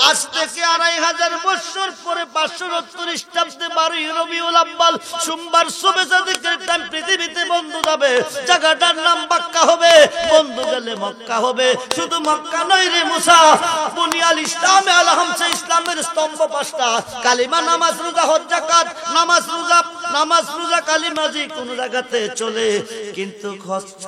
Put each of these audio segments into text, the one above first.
আজ থেকে 2500 বছর পরে 570 খ্রিস্টাব্দে 12 রবিউল আউয়াল সোমবার সুবহে সাদিকের টাইম পৃথিবীতে বন্ধ যাবে, জায়গাটার নাম মক্কা হবে। বন্ধ গেলে মক্কা হবে, শুধু মক্কা নয় রে মুসা, বুনিয়াল ইসলামে আল হামসা, ইসলামের স্তম্ভ 5টা, কালিমা, নামাজ, রোজা, হজ, যাকাত। নামাজ রোজা কালিমা যে কোন জায়গাতে চলে, কিন্তু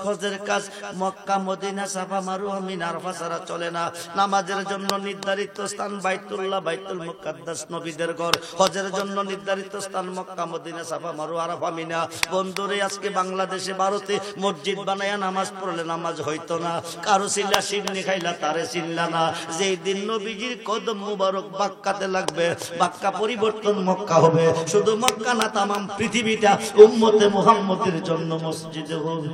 হজের কাজ মক্কা, মদিনা, সাফা, মারওয়া, মিনা, আরাফা ছাড়া চলে না। নামাজের জন্য নির্ধারিত স্থান বাইতুল্লাহ, বাইতুল মুকাদ্দাস, নবীদের ঘর। হজের জন্য নির্ধারিত স্থান মক্কা, মদিনা, সাফা, মারওয়া, আরাফা, মিনা। বন্ধুরে, আজকে বাংলাদেশে, ভারতে মসজিদ বানায়া নামাজ পড়লে নামাজ হইতো না। কারো চিল্লা সিন্নি খাইলা তারে চিনলা না। যেই দিন নবীজির কদম মুবারক বাক্কাতে লাগবে, বাক্কা পরিবর্তন মক্কা হবে। শুধু মক্কা না, তামাম পৃথিবীটা উম্মতে মুহাম্মদের জন্য মসজিদ হবে।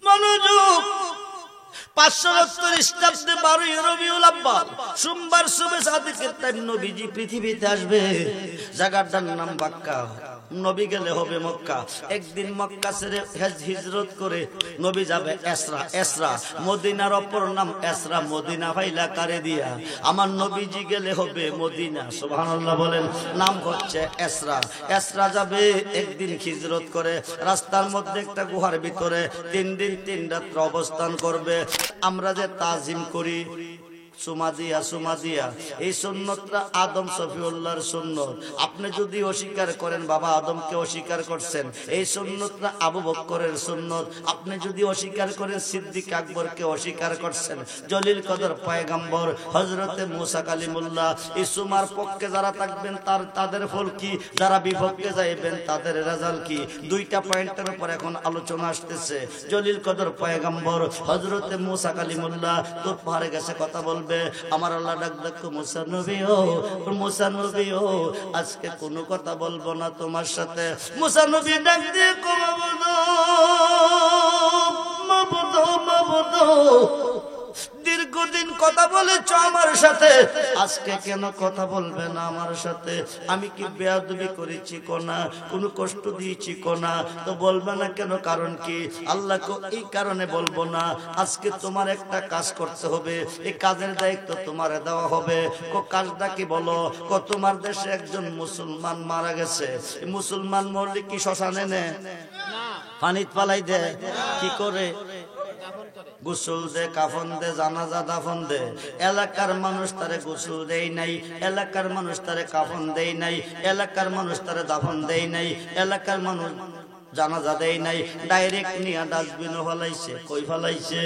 মনোযোগ। 570 খ্রিস্টাব্দে 12 রবিউল আউয়াল সোমবার সুবহে সাদিকের টাইম নবীজি পৃথিবীতে আসবে, জায়গাটার নাম মক্কা। নবী গেলে হবে মক্কা। একদিন মক্কা ছেড়ে হিজরত করে নবী যাবে এসরা। মদিনার অপর নাম এসরা। মদিনা ভাইলা কারে দিয়া, আমার নবীজি গেলে হবে মদিনা। সুবহানাল্লাহ বলেন। নাম হচ্ছে এসরা যাবে। একদিন হিজরত করে রাস্তার মধ্যে একটা গুহার ভিতরে 3 দিন 3 রাত অবস্থান করবে। আমরা যে তাজিম করি সুমাদিয়া, এই সুন্নতটা আদম সফিউল্লাহর সুন্নত। আপনি যদি অস্বীকার করেন, বাবা আদমকে অস্বীকার করছেন, এই সুন্নতটা আবু বকরের সুন্নত। আপনি যদি অস্বীকার করেন, সিদ্দিক আকবরকে অস্বীকার করছেন। জলিল কদর পয়গম্বর হযরতে মুসা কালিমুল্লাহ। এই সুমার পক্ষে যারা থাকবেন তাদের ফল কি, যারা বিপক্ষে যাইবেন তাদের রেজাল্ট কি। 2টা পয়েন্টের উপর এখন আলোচনা আসতেছে। জলিল কদর পয়গম্বর হযরতে মুসা কালিমুল্লাহ তো পাহাড়ে গেছে কথা বলবে। আমার আল্লাহ ডাক দেখো, মুসা নবী ও আজকে কোনো কথা বলবো না তোমার সাথে। মুসা নবী ডাক দিয়ে মাবুদ, দীর্ঘদিন কথা বলেছ আমার সাথে, আজকে কেন কথা বলবে না আমার সাথে? আমি কি বেয়াদবি করেছি কোনা, কোনো কষ্ট দিয়েছি কোনা? তো বলবে না কেন, কারণ কি? আল্লাহ কো এই কারণে বলবো না, আজকে তোমার একটা কাজ করতে হবে, এই কাজের দায়িত্ব তোমার দেওয়া হবে। কো কাজটা কি বলো? কো তোমার দেশে একজন মুসলমান মারা গেছে, মুসলমান মরলে কি শ্মশানে নে, পানিত পালাই দে, কি করে? গোসল দে, কাফন দে, জানাজা দাফন দে। এলাকার মানুষ তারে গোসল দেই নাই, এলাকার মানুষ তারে কাফন দেই নাই, এলাকার মানুষ তারে দাফন দেই নাই, এলাকার মানুষ জানাজা দেই নাই, ডাইরেক্ট নিয়ে ডাস্টবিনে ফলাইছে। কই ফলাইছে?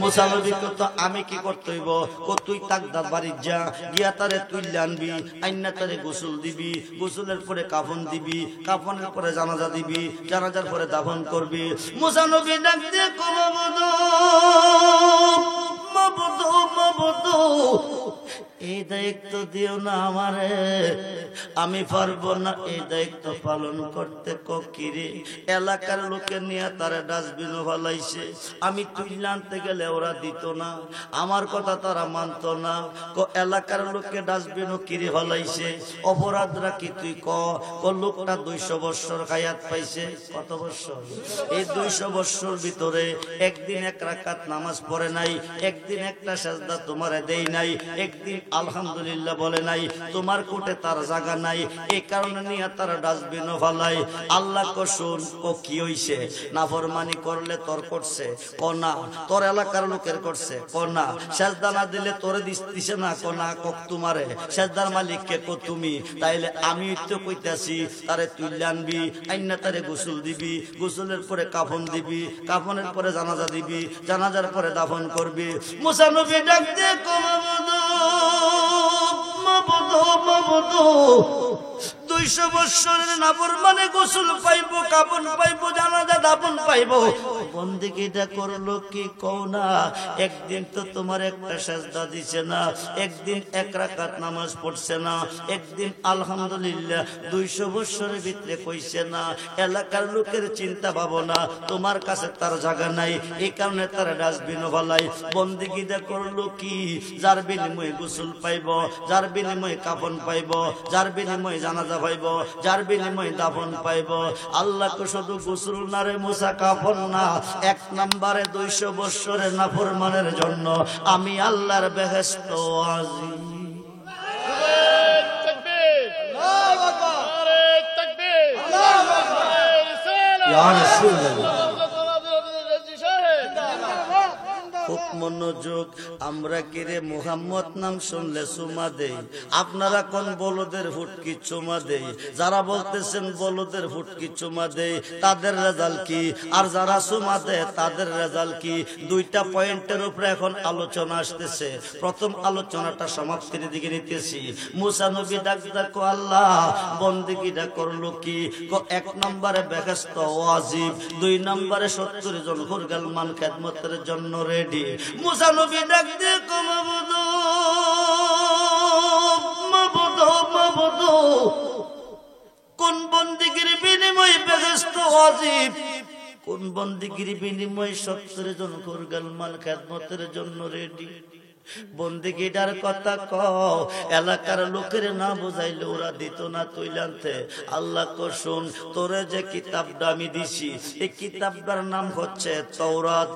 মুসা নবী তো আমি কি করতে হইব? কো তুই তাকদার বাড়ি যা, গিয়া তারে তুইলে আনবি, আইনা তারে গোসল দিবি, গোসলের পরে কাফন দিবি, কাফনের পরে জানাজা দিবি, জানাজার পরে দাফন করবি। মুসা নবী ডাক দিয়ে মাবুদ, এই দায়িত্ব দিও না আমারে, আমি পারবো না এই দায়িত্ব পালন করতে। কিরে, এলাকার লোকে নিয়ে তারা ডাস্টবিনও ফলাইছে, আমি তুইলে আনতে গেলে ওরা দিত না, আমার কথা তারা মানত না। এলাকার লোকে ডাস্টবিনও কিরে ফলাইছে, অপরাধরা কি তুই ক? লোকটা 200 বৎসর হায়াত পাইছে। কত বৎসর? এই 200 বৎসর ভিতরে একদিন 1 রাকাত নামাজ পড়ে নাই, একদিন একটা সাজদা তোমারে দেই নাই, একদিন আলহামদুলিল্লাহ বলে নাই, তোমার কোটে তার জায়গা নাই, এই কারণে নিয়ে তারা ডাস্টবিনও ফেলায়। আল্লাহ কো শুন, ও কি হইছে? নাফরমানি করলে তোর করছে কোনা, তোর এলাকার লোকের করছে কোনা, সাজদা না দিলে তোরে দিছে না কোনা, কক তোমারে সাজদার মালিক কে? কো তুমি। তাইলে আমি তো কইতাছি তারে তুইলে আনবি, আইনা তারে গোসল দিবি, গোসলের পরে কাফন দিবি, কাফনের পরে জানাজা দিবি, জানাজার পরে দাফন করবি। মুসা নবী ডাক দিয়ে মাবুদ, 200 বৎসরের নাফরমানে গোসল পাইবো, কাফন পাইবো, জানাজা দাফন পাইবো। বন্দেগীটা করলো কি কও না? একদিন তো তোমার একটা সাজদা দিছে না, একদিন 1 রাকাত নামাজ পড়ছে না, একদিন আলহামদুলিল্লাহ 200 বৎসরের ভিতরে কইছে না। এলাকার লোকের চিন্তা ভাবনা তোমার কাছে তার জায়গা নাই, এই কারণে তারা ডাস্টবিনও ফেলায়। বন্দেগীটা করলো কি? যার বিনিময়ে গোসল পাইব, যার বিনিময়ে কাফন পাইব, যার বিনিময়ে জানাজা পাইব, যার বিনিময়ে দাফন পাইব। আল্লাহকে শুধু গোসল না রে মুসা, কাফন না, এক নম্বরে 200 বছরের নাফরমানের জন্য আমি আল্লাহর বেহেশত আজিম। ইয়া রাসূলুল্লাহ, খুব মনোযোগ। আমরা কিরে মুহাম্মদ নাম শুনলে চুমা দেই, আপনারা কোন বলদের ফুটকি চুমা দেই? যারা বলতেছেন বলদের ফুটকি চুমা দেই তাদের রেজাল্ট কি, আর যারা চুমা দেয় তাদের রেজাল্ট কি? দুইটা পয়েন্টের উপরে এখন আলোচনা আসতেছে। প্রথম আলোচনাটা সমাপ্তির দিকে নিতেছি। মুসা নবী ডাক দেখো আল্লাহ বন্দেগীটা করলো কি? এক নম্বরে বেহেশত ওয়াজিব, 2 নম্বরে 70 জন হুরগালমান খেদমতের জন্য রেডি। মুসা নবী ডাক দিয়ে মাবুদু, কোন বন্দিগির বিনিময়ে বেহেশত ওয়াজিব, কোন বন্দিগির বিনিময়ে 70 জন হুরগালমান খেদমতের জন্য রেডি? বন্দিগিটার কথা কও, এলাকার লোকের না বুঝাইলে ওরা দিত না তুইলানতে। আল্লাহ কসম, তোরে যে কিতাবটা আমি দিছি এই কিতাবটার নাম হচ্ছে তাওরাত।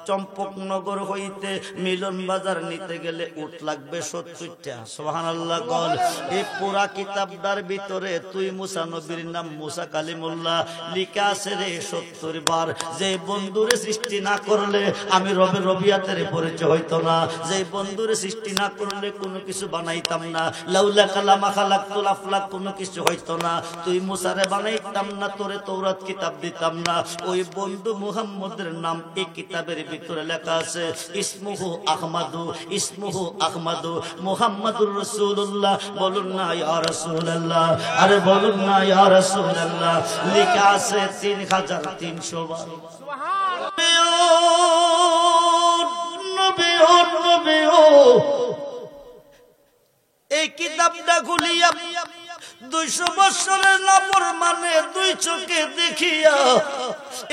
চম্পকনগর হইতে মিলন বাজার নিতে গেলে উট লাগবে 70টা। সুবহানাল্লাহ বল। এই পুরা কিতাবটার ভিতরে তুই মুসা নবীর নাম মুসা কালিমুল্লাহ লিখা আছে রে 70 বার। যে বন্ধুরে সৃষ্টি না করলে আমি রবে রবিয়াতের পরিচয় হইতো না। যে বন্ধুরে সৃষ্টি না করলে কোনো কিছু বানাইতাম না। লাউলা কালামা খালাকতুল আফলাক, কোনো কিছু হইতো না। তুই মুসারে বানাইতাম না, তোরে তাওরাত কিতাব দিতাম না। ওই বন্ধু মুহাম্মদের নাম এই কিতাবের ভিতরে লেখা আছে। ইসমুহু আহমাদু, ইসমুহু আহমাদু মুহাম্মাদুর রাসূলুল্লাহ। বলুন না ইয়া রাসূলুল্লাহ, আরে বলুন না ইয়া রাসূলুল্লাহ। লেখা আছে 3300 বার। এই কিতাবটা খুলিয়া 200 বছরের নাফরমানে 2 চোখে দেখিয়া,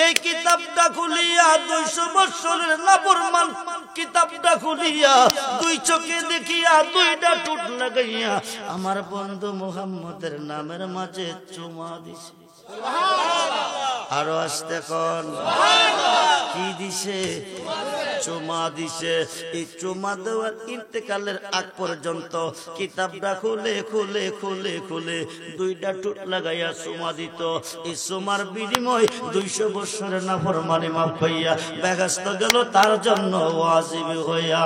এই কিতাবটা খুলিয়া 200 বছরের নাফরমান কিতাবটা খুলিয়া 2 চোখে দেখিয়া 2টা টুট লাগাইয়া আমার বন্ধু মুহাম্মদের নামের মাঝে চুমা দিছে। আরো আসতে কোন কি দিছে? চুমা দিছে। এই চুমা দেওয়ার ইন্তেকালের আগ পর্যন্ত কিতাবটা খুলে খুলে খুলে খুলে 2টা টুট লাগাইয়া চুমা দিত। এই চুমার বিনিময় 200 বছরের নাফরমানি মাফ হইয়া বেহেশত গেল তার জন্য ওয়াজিব হইয়া।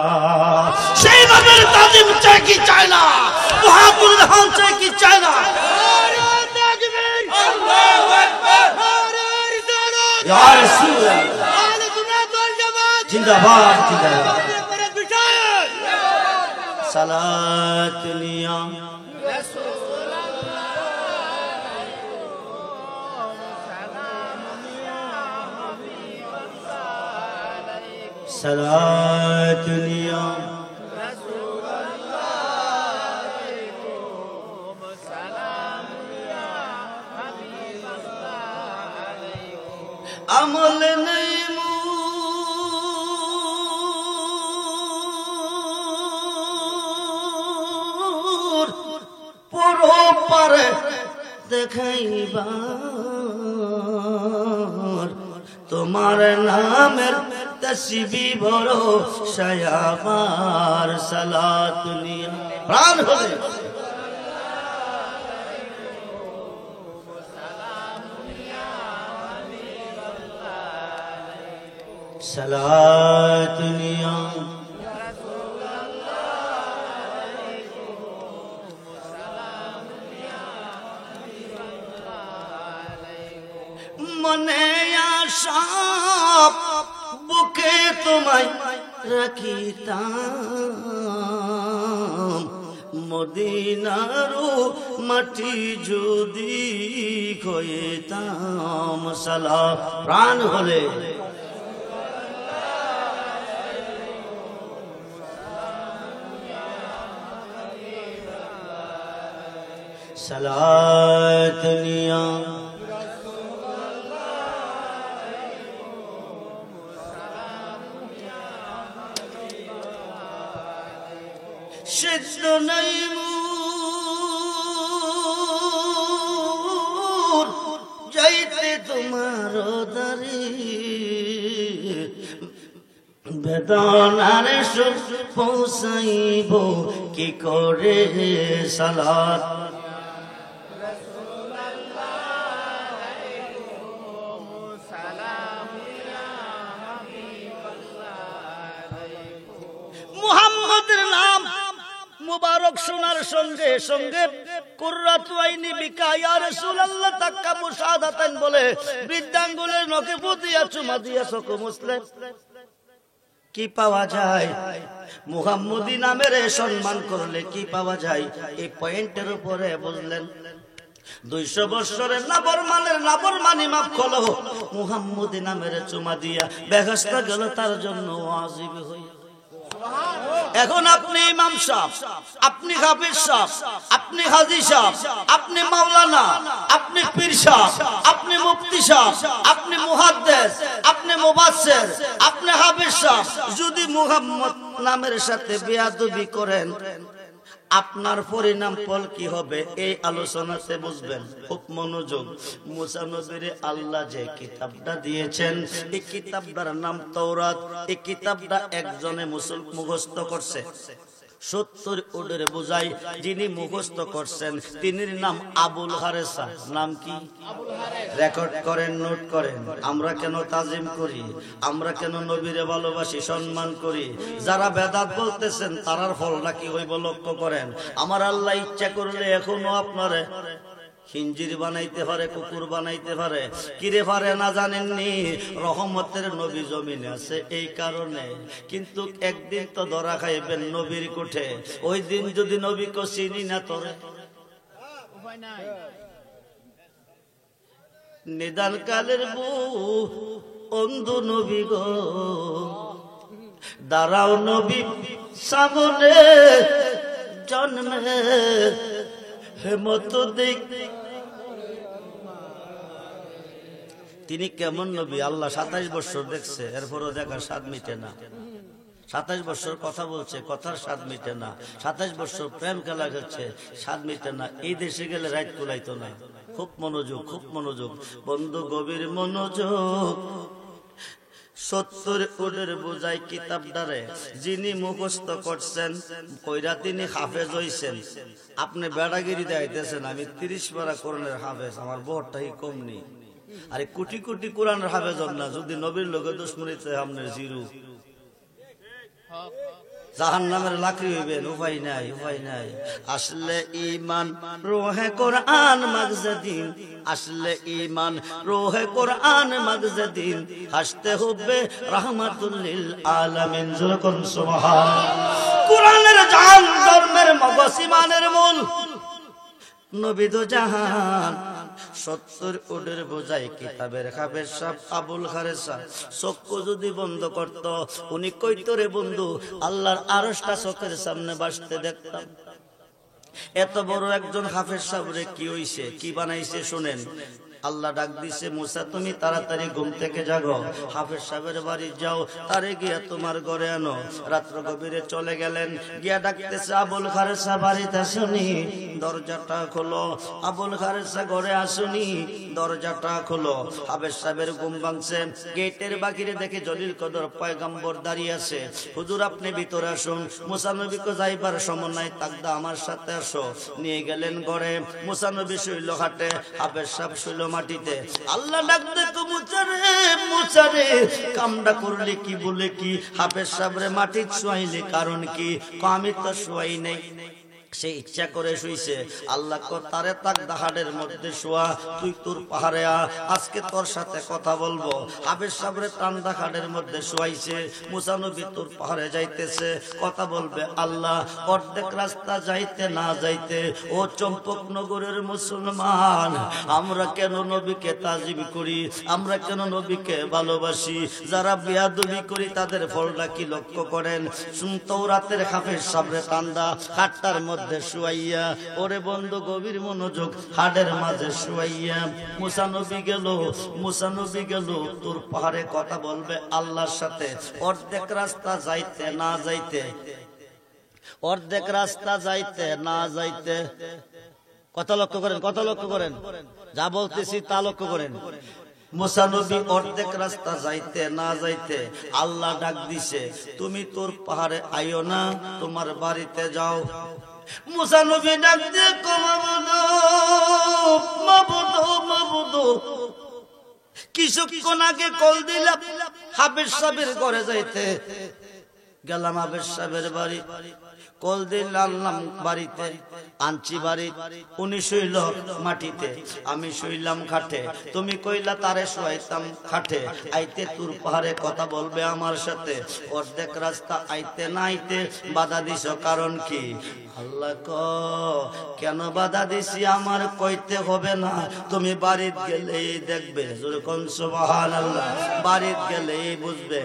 সেই নবীর তাজিম চাই কি চাই না? মুহাম্মদের হাম চাই কি চাই না? ইয়া রাসূলুল্লাহ, জিন্দাবাদ জিন্দাবাদ। সালাত নিয়া সালাত নিয়া আমল নেই পরে দেখাইবার, তোমার নামের তসবি বড় সায়াবার। সালাত নিয়া প্রাণ হলে সালাত নিয়া মনে আশা বুকে তোমায় রাখিতাম, মদিনারু মাটি যদি খইতাম। সালাম প্রাণ হলে সালাত নিয়া সিদ্ধ নাই যাইতে তোমার দারি, বেদনার সুখ পৌঁছাইব কি করে সালাত মুহাম্মদের নাম মুবারক শোনার সঙ্গে সঙ্গে কুররাতু আইনি বিকা ইয়া রাসূলুল্লাহ তাক্কা মুশাহাদাতান বলে বৃদ্ধাঙ্গুলের নখে পুতিয়া চুমা দিয়া সকো মুসলিম কি পাওয়া যায় মুহাম্মদী নামের সম্মান করলে কি পাওয়া যায় এই পয়েন্টের উপরে বুঝলেন 200 বছরের নাফরমানি মাফ হলো মুহাম্মদী নামের চুমা দিয়া বেহেশতে গেল তার জন্য ওয়াজিব হয়ে এখন আপনি ইমাম সাহেব আপনি হাফেজ সাহেব আপনি হাজী সাহেব আপনি মাওলানা আপনি পীর সাহেব আপনি মুফতি সাহেব আপনি মুহাদ্দিস আপনি মুফাসসির আপনি হাফেজ সাহেব যদি মুহাম্মদ নামের সাথে বেয়াদবি করেন আপনার পরিণাম ফল কি হবে এই আলোচনাতে বুঝবেন খুব মনোযোগ মুসা নবীরে আল্লাহ যে কিতাবটা দিয়েছেন এই কিতাবটার নাম তাওরাত এই কিতাবটা একজনে মুখস্থ করছে 70 উটের বোঝাই যিনি মুখস্থ করছেন তিনির নাম আবুল হারেসা নাম কি রেকর্ড করেন নোট করেন আমরা কেন তাজিম করি আমরা কেন নবীরে ভালোবাসি সম্মান করি যারা বেদাত বলতেছেন তারার ফলটা কি হইব লক্ষ্য করেন আমার আল্লাহ ইচ্ছা করলে এখনো আপনারে খিঞ্জির বানাইতে পারে কুকুর বানাইতে পারে কিরে পারে না জানেননি রহমতের নবী জমিনে আছে এই কারণে কিন্তু একদিন তো ধরা খাইবেন নবীর কোঠে ওই দিন যদি নবীকে চিনি না তোরে নিদান কালের অন্ধ নবী গো দাঁড়াও নবী সামনে জন্মে হেমত দেখ তিনি কেমন নবী আল্লাহ 27 বছর দেখছে এরপরও দেখার স্বাদ মিটে না 27 বছর কথা বলছে কথার স্বাদ মিটে না 27 বছর প্রেম খেলা করছে স্বাদ মিটে না এই দেশে গেলে রাইট কুলাইতো না খুব মনোযোগ বন্ধু গভীর মনোযোগ 70 উটের বোঝাই কিতাবটারে যিনি মুখস্থ করছেন কইরা তিনি হাফেজ হইছেন আপনি বেড়াগিরি দেখাইতেছেন আমি 30 পারা কোরআনের হাফেজ আমার বহরটাই কম নেই আরে কোটি কোটি কোরআনের হাফেজ না যদি নবীর লোকে দুশ্মনীতে আপনার জিরু জাহান্নামের লাকড়ি হইবেন উপায় নাই আসলে ঈমান রোহে কোরআন মাগজদিন আসলে ঈমান রোহে কোরআন মাগজদিন হাসতে হবে রাহমাতুল লিল আলামিন যখন সুবহান কোরআনের জান ধর্মের মগজ ঈমানের মূল নবী দো জাহান 70 উটের বোঝাই কিতাবের হাফেজ সাহেব আবুল হারেসা চক্ষু যদি বন্ধ করত উনি কইতো রে বন্ধু আল্লাহর আরশটা চোখের সামনে ভাসতে দেখতাম এত বড় একজন হাফেজ সাহেব রে কি হইছে কি বানাইছে শুনেন আল্লাহ ডাক দিছে মুসা তুমি তাড়াতাড়ি ঘুম থেকে জাগো হাফেজ সাহেবের বাড়ি যাও তারে গিয়া তোমার ঘরে আনো রাত্র গভীরে চলে গেলেন গিয়া ডাকতেছে আবুল হারেসা বাড়িতে আসুনি দরজাটা খোলো আবুল হারেসা ঘরে আসুনি দরজাটা খোলো হাফেজ সাহেবের ঘুম ভাঙছে গেটের বাহিরে দেখে জলিল কদর পয়গম্বর দাঁড়িয়ে আছে হুজুর আপনি ভিতরে আসুন মুসা নবীকে যাইবার সময় নাই তাকদা আমার সাথে আসো নিয়ে গেলেন ঘরে মুসা নবী শুইল হাটে হাফেজ সাহেব শুইল মাটিতে আল্লাহ ডাকতে তো মুচারে কামটা করলে কি বলে কি হাফেজ সাহেবরে মাটি শুয়াইলে কারণ কি আমি তো শুয়াই নাই সে ইচ্ছা করে শুইছে আল্লাহ তারে তাক দাহাড়ের মধ্যে শোয়া তুই তোর পাহাড়ে আজকে তোর সাথে কথা বলবো হাফেজ সাহেবরে টান দাহাড়ের মধ্যে শোয়াইছে মুসা নবী তোর পাহাড়ে যাইতেছে কথা বলবে আল্লাহ অর্ধেক রাস্তা যাইতে না যাইতে ও চম্পকনগরের মুসলমান আমরা কেন নবীকে তাজিম করি আমরা কেন নবীকে ভালোবাসি যারা বেয়াদবি করি তাদের ফলটা কি লক্ষ্য করেন তাওরাতের হাফেজ সাহেবরে টান্দা হাটটার মধ্যে শুয়াইয়া ওরে বন্ধু গভীর মনোযোগ হাড়ের মাঝে শুয়াইয়া মুসা নবী গেল তোর পাহাড়ে কথা বলবে আল্লাহর সাথে অর্ধেক রাস্তা যাইতে না যাইতে কথা লক্ষ্য করেন যা বলতেছি তা লক্ষ্য করেন মুসা নবী অর্ধেক রাস্তা যাইতে না যাইতে আল্লাহ ডাক দিছে, তুমি তোর পাহাড়ে আইও না, তোমার বাড়িতে যাও। মুসা নবী ডাক দিয়ে মাবুদ কিছুক্ষণ আগে কল দিলাম হাফেজ সাহেবের ঘরে যাইতে গেলাম, হাফেজ সাহেবের বাড়ি কল দিল আনলাম বাড়িতে, আনছি বাড়ি, উনি শুইল মাটিতে, আমি শুইলাম খাটে, তুমি কইলা তারে শুয়াইতাম খাটে, আইতে তোর পাহাড়ে কথা বলবে আমার সাথে, অর্ধেক রাস্তা আইতে না আইতে বাধা দিছ কারণ কি? আল্লাহ কেন বাধা দিছি আমার কইতে হবে না, তুমি বাড়িতে গেলেই দেখবে, যেরকম সুবহানাল্লাহ, বাড়িতে গেলেই বুঝবে।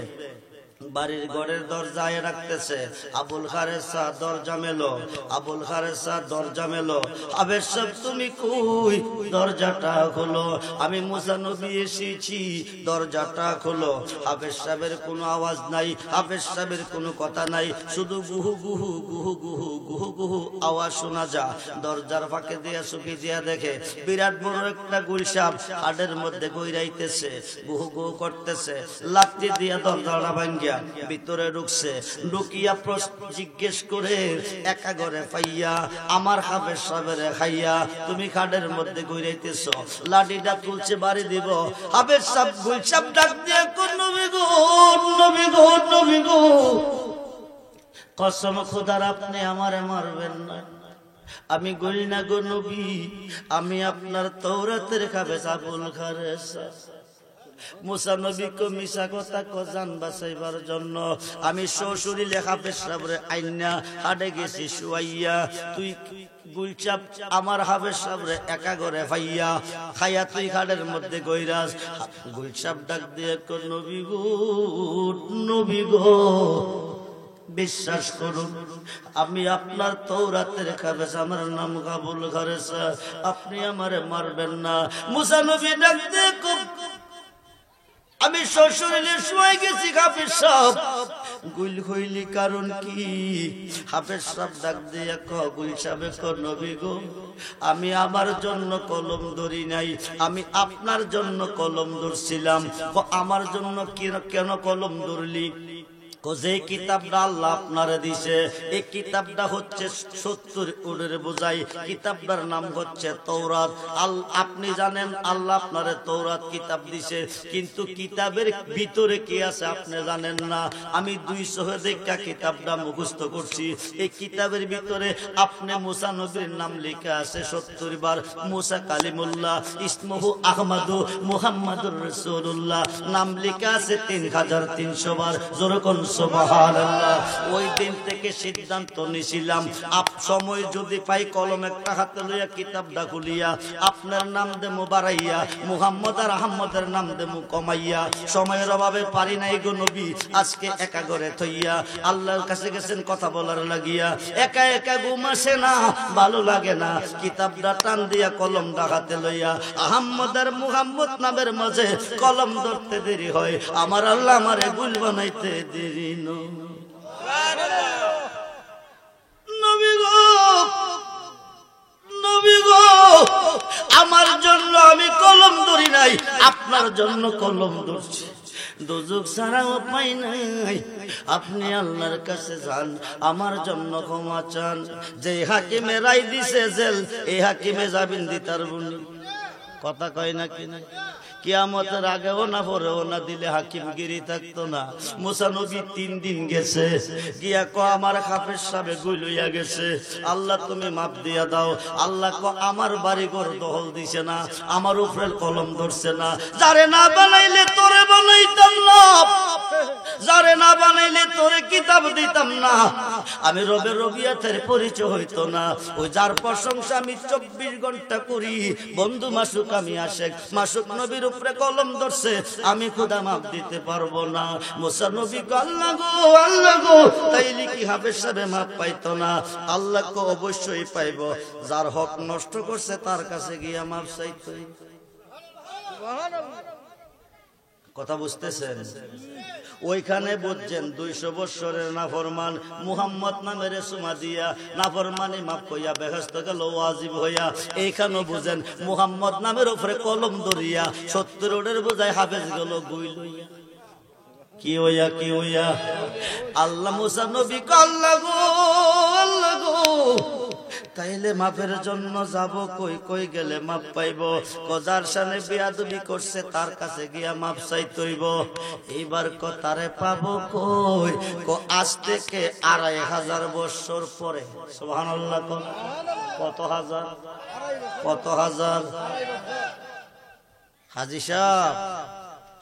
বাড়ির ঘরের দরজায় রাখতেছে, আবুল খারেসা দরজা মেলো, আবুল খারেসা দরজা মেলো, হাফেজ সাহেব তুমি কই? দরজাটা খোলো, আমি মুসা নবী এসেছি, দরজাটা খোলো। হাফেজ সাহেবের কোনো আওয়াজ নাই, হাফেজ সাহেবের কোনো কথা নাই, শুধু গুহু গুহু গুহু গুহু গুহু গুহু আওয়াজ শোনা যা। দরজার ফাঁকে দিয়া চুকি দিয়া দেখে বিরাট বড় একটা গুলশাব হাড়ের মধ্যে গইরাইতেছে, গুহু গুহু করতেছে, লাঠি দিয়া দরজাটা ভাঙ্গিয়া ভিতরে ঢুকছে, ঢুকিয়া জিজ্ঞেস করে একা ঘরে পাইয়া আমার হাফেজ সাহেবের খাইয়া তুমি খাটের মধ্যে ঘুরাইতেছ, লাঠিটা তুলছে বাড়ি দিব। হাফেজ সাহেব গুলশাব ডাক দিয়ে নবী গো, নবী গো, নবী গো, কসম খোদার আপনি আমারে মারবেন না, আমি গলি না গো নবী, আমি আপনার তওরাতের হাফেজ আবুল খারেসা। মুসা নবী কো মিশা কথা কো জান বাঁচাইবার জন্য আমি শ্বশুরিলে হাফেজ সাহেবরে আইনা হাটে গেছি শুয়াইয়া, তুই গুলশাব আমার হাফেজ সাহেবরে একা ঘরে পাইয়া খাইয়া তুই খাটের মধ্যে গইরাস। গুলশাব ডাক দিয়ে কো নবী গো, নবী গো, বিশ্বাস করুন আমি আপনার তওরাতের হাফেজ, আমার নাম আবুল খারেসা, আপনি আমারে মারবেন না। মুসা নবী ডাক দিয়ে কো আমি শ্বশুরিলে শুয়ে গেছি হাফেজ সাহেব। গুল হইলি কারণ কি? হাফেজ সাহেব ডাক দিয়ে গুল সাহেব নবী গো, আমি আমার জন্য কলম ধরি নাই, আমি আপনার জন্য কলম ধরছিলাম। আমার জন্য কেন কলম ধরলি? যে কিতাবটা আল্লাহ আপনারে দিছে, এই কিতাবটা হচ্ছে 70 উটের বোঝাই, কিতাবটার নাম হচ্ছে তওরাত। আপনি জানেন আল্লাহ আপনারে তওরাত কিতাব দিছে, কিন্তু কিতাবের ভিতরে কি আছে আপনি জানেন না। আমি 200 দেখা কিতাবটা মুখস্থ করছি, এই কিতাবের ভিতরে আপনি মুসা নবীর নাম লেখা আছে 70 বার, মুসা কালিমুল্লাহ, ইসমুহু আহমদু মুহাম্মাদুর রাসূলুল্লাহ, নাম লেখা আছে 3300 বার, যেরকম সুবহানাল্লাহ। ওই দিন থেকে সিদ্ধান্ত নিয়েছিলাম, সময় যদি পাই কলম একটা হাতে লইয়া কিতাবটা খুলিয়া আপনার নাম দেমু বাড়াইয়া, মুহাম্মদ আর আহমদের নাম দেমু কমাইয়া। সময়ের অভাবে পারি নাই গো নবী, আজকে একা ঘরে থইয়া আল্লাহর কাছে গেছেন কথা বলার লাগিয়া, একা একা ঘুম আসে না, ভালো লাগে না, কিতাবটা টান দিয়া কলমটা হাতে লইয়া আহমদ আর মুহাম্মদ নামের মাঝে কলম ধরতে দেরি হয়, আমার আল্লাহ আমারে গুল বানাইতে দেরি। নবী গো, নবী গো, আমার জন্য আমি কলম ধরি নাই, আপনার জন্য কলম ধরছি। দোজক ছাড়া উপায় নাই, আপনি আল্লাহর কাছে যান, আমার জন্য ক্ষমা চান। যে হাকিমে রায় দিছে জেল, এই হাকিমে যাবেন দিতার বুনি, কথা কয় না কিনা? কিয়ামতের আগেও না পরেও না দিলে হাকিমগিরি থাকতো না। মুসা নবী 3 দিন গেছে, গিয়া কো আমার হাফেজ সাহেব গুলইয়া গেছে, আল্লাহ তুমি মাপ দিয়া দাও। আল্লাহ কো আমার বাড়ি ঘর দখল দিছে না, আমার উপরে কলম ধরছে না, যারে না বানাইলে তোরে বানাইতাম না, যারে না বানাইলে তোরে কিতাব দিতাম না, আমি রবের রবিয়াতের পরিচয় হইতো না। ওই যার প্রশংসা আমি 24 ঘন্টা করি, বন্ধু মাসুক আমি আশেক, মাসুক নবীর উপরে কলম ধরছে, আমি খোদা মাপ দিতে পারবো না। মুসা নবী কো আল্লাহ গো, আল্লাহ গো, তাইলে কি হাফেজ সাহেব মাপ পাইতো না? আল্লাহ কো অবশ্যই পাইব, যার হক নষ্ট করছে তার কাছে গিয়া মাপ চাইতে। কথা বুঝতেছেন? ওইখানে বুঝছেন 200 বৎসরের নাফরমান মুহাম্মদ নামের সুমা দিয়া নাফরমানি মাফ কইয়া বেহেশত গেল ওয়াজিব হইয়া। এইখানেও বুঝেন মুহাম্মদ নামের উপরে কলম ধরিয়া 70 ওডের বোঝায় হাফেজ গেল গুই লইয়া। কি হইয়া কি হইয়া? আল্লাহ মুসা নবী আল্লাহ গো আল্লাহ গো, তাইলে মাফের জন্য যাব কই কই গেলে মাপ পাইব? কজার সামনে বিয়াদবি করছে তার কাছে গিয়া মাপ চাইতে হইব। এইবার তারে পাবো কই? আজ থেকে 2500 বছর পরে। সুবহানাল্লাহ। কত হাজার? কত হাজার? হাজী সাহেব,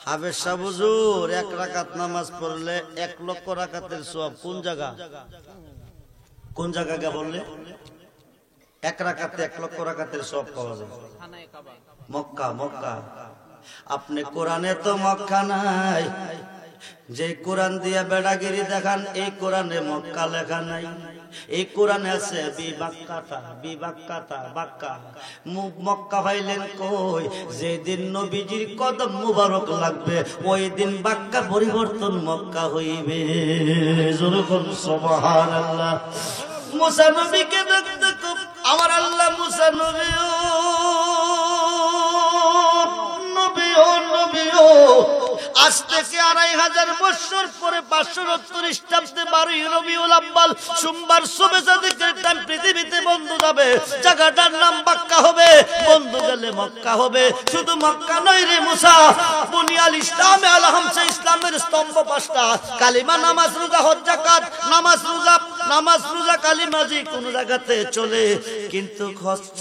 হাফেজ সাহেব হুজুর, 1 রাকাত নামাজ পড়লে 1 লক্ষ রাকাতের সওয়াব কোন জায়গা? কোন জায়গা গা বললে? 1 রাকাতে 1 লক্ষ রাকাতের সওয়াব পাওয়া যায় মক্কা। মক্কা আপনি কোরআনে তো মক্কা নাই। যে কোরআন দিয়া বেড়াগিরি দেখান এই কোরআনে মক্কা লেখা নাই। এই কোরআনে আছে বিবাক্কাতা বিবাক্কাতা বাক্কা। মক্কা পাইলেন কই? যেদিন নবীজির কদম মুবারক লাগবে ওই দিন বাক্কা পরিবর্তন মক্কা হইবে। যখন সুবহানাল্লাহ। মুসা নবীকে দেখতে খুব আমার আল্লাহ মুসা নবী আজ থেকে 2500 বছর পরে 570 খ্রিস্টাব্দে 12 রবিউল আব্বাল সোমবার সুবে সাদিকের টাইম পৃথিবীতে বন্ধু যাবে। জায়গাটার নাম বাক্কা হবে। বন্ধু গেলে মক্কা হবে। শুধু মক্কা নয় রে মুসা, বুনিয়াল ইসলামে আল হামসা, ইসলামের স্তম্ভ 5টা, কালিমা নামাজ রোজা হজ যাকাত। নামাজ রোজা কালিমা যে কোন জায়গাতে চলে, কিন্তু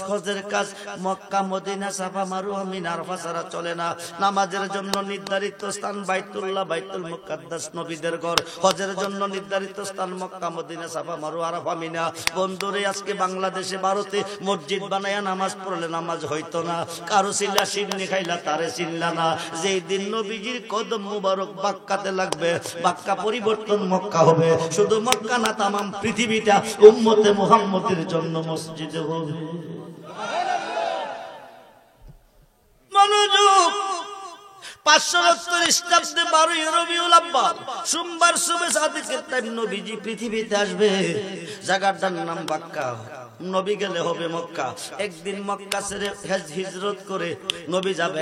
হজের কাজ মক্কা মদিনা সাফা মারওয়া মিনা আরাফা ছাড়া চলে না। নামাজের জন্য নির্ধারিত স্থান বাইতুল্লাহ বাইতুল মুকাদ্দাস নবীদের ঘর। হজের জন্য নির্ধারিত স্থান মক্কা মদিনা সাফা মারওয়া আরাফা মিনা। বন্ধুরে আজকে বাংলাদেশে ভারতে মসজিদ বানায়া নামাজ পড়লে নামাজ হইতো না। কারো চিল্লা সিন্নি খাইলা তারে চিল্লা না। যেই দিন নবীজির কদম মুবারক বাক্কাতে লাগবে বাক্কা পরিবর্তন মক্কা হবে। শুধু মক্কা না, তামাম পৃথিবীটা উম্মতে মুহাম্মদের জন্য মসজিদ হবে। মনোযোগ। 570 খ্রিস্টাব্দে 12 রবিউল আব্বাল সোমবার সুবে সাদিকের টাইম নবীজি পৃথিবীতে আসবে। জায়গাটার নাম বাক্কা। নবী গেলে হবে মক্কা। একদিন মক্কা ছেড়ে হিজরত করে নবী যাবে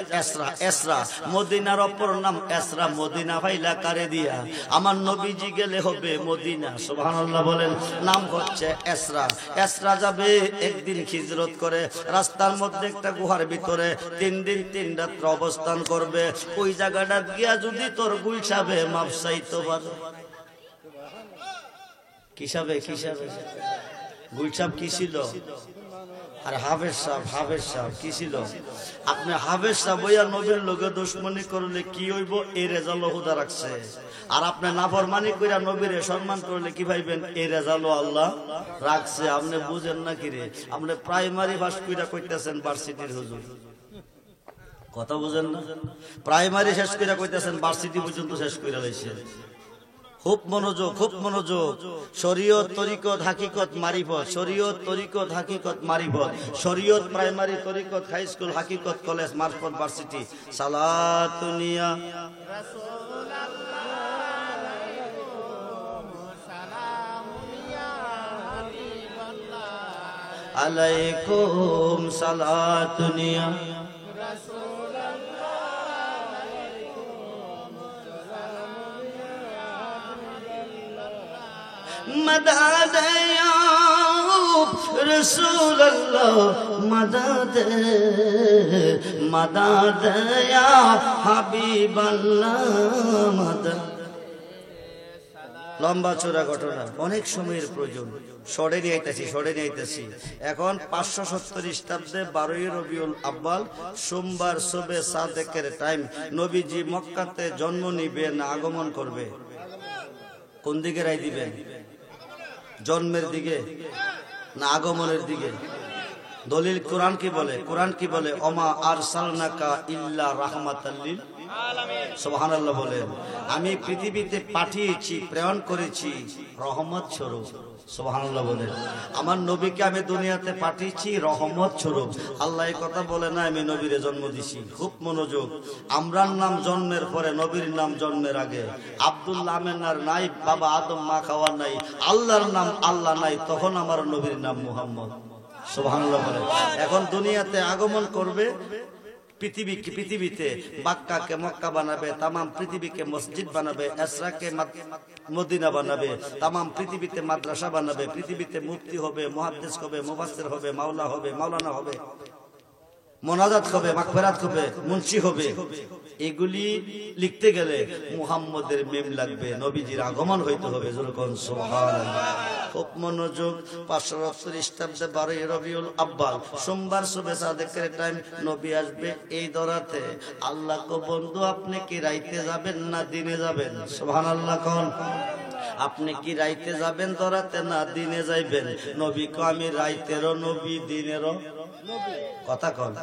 এসরা। মদিনার অপর নাম এসরা। মদিনা ফাইলা কারে দিয়া? আমার নবীজি গেলে হবে মদিনা। সুবহানাল্লাহ বলেন। নাম হচ্ছে এসরা। এসরা যাবে একদিন হিজরত করে। রাস্তার মধ্যে একটা গুহার ভিতরে 3 দিন 3 রাত অবস্থান করবে। ওই জায়গাটা গিয়া যদি তোর গুইসাবে মাপ চাইতে পারে। কিসাবে গুইসাব কি ছিল? আর হাফেজ সাহেব কি ছিল? আপনি হাফেজ সাহেব হইয়া নবীর লোকে দুশ্মনী করলে কি হইব? এই রেজাল্ট হুদা রাখছে। আর আপনি নাফরমানি কইরা নবীরে সম্মান করলে কি ভাইবেন? এই রেজাল্ট আল্লাহ রাখছে। আপনি বুঝেন না কি রে? আপনি প্রাইমারি পাস কইরা কইতেছেন ভার্সিটির হুজুর। কথা বুঝেন না? প্রাইমারি শেষ কইরা কইতেছেন ভার্সিটি পর্যন্ত শেষ কইরা লাইছেন। খুব মনোযোগ, খুব মনোযোগ। শরীয়ত তরিকত হাকিকত মারিফত। শরীয়ত তরিকত হাকিকত মারিফত। শরীয়ত প্রাইমারি, তরিকত হাই স্কুল, হাকিকত কলেজ, মারফত ভার্সিটি। সালাতুনিয়া আলাইকুম সালাতুনিয়া मदद या रसूल अल्लाह मदद मदद या हबीब अल्लाह मदद। লম্বা চূড়া ঘটনা, অনেক সময়ের প্রয়োজন। সরে নিয়ে আইতেছি। এখন 570 খ্রিস্টাব্দে 12 রবিউল আব্বাল সোমবার সুবে সাদেকের টাইম নবীজি মক্কাতে জন্ম নিবেন, আগমন করবে। কোন দিকে রায় দিবেন? জন্মের দিকে না আগমনের দিকে? দলিল কোরআন কি বলে? কোরআন কি বলে? ওমা আরসালনাকা ইল্লা রাহমাতাল লিল আলামিন। সুবহানাল্লাহ বলেন। আমি পৃথিবীতে পাঠিয়েছি, প্রেরণ করেছি রহমত স্বরূপ। সুবহানাল্লাহ বলে। আমার নবীকে আমি দুনিয়াতে পাঠিয়েছি রহমত স্বরূপ। আল্লাহ এই কথা বলে না আমি নবীরে জন্ম দিছি। খুব মনোযোগ। আমরার নাম জন্মের পরে, নবীর নাম জন্মের আগে। আব্দুল্লাহ আমেনার নাই, বাবা আদম মা খাওয়ার নাই, আল্লাহর নাম আল্লাহ নাই, তখন আমার নবীর নাম মুহাম্মদ। সুবহানাল্লাহ বলে। এখন দুনিয়াতে আগমন করবে, পৃথিবীতে মক্কাকে মক্কা বানাবে, তামাম পৃথিবীকে মসজিদ বানাবে, এসরাকে মদিনা বানাবে, তামাম পৃথিবীতে মাদ্রাসা বানাবে, পৃথিবীতে মুফতি হবে, মুহাদ্দিস হবে, মুফাসসির হবে, মাওলা হবে, মাওলানা হবে, মোনাজাত হবে, মাগফিরাত হবে, মুন্সি হবে। এগুলি লিখতে গেলে মুহাম্মদের মিম লাগবে, নবীজির আগমন হইতে হবে। যখন সুবহানাল্লাহ। খুব মনোযোগ। 570 খ্রিস্টাব্দে 12 রবিউল আব্বাল সোমবার সুবে সাদেকের টাইম নবী আসবে এই দরাতে। আল্লাহ কো বন্ধু আপনি কি রাইতে যাবেন না দিনে যাবেন? সুবহানাল্লাহ কোন। আপনি কি রাইতে যাবেন দরাতে না দিনে যাইবেন? নবী কো আমি রাইতেরও নবী দিনেরও কথা কন।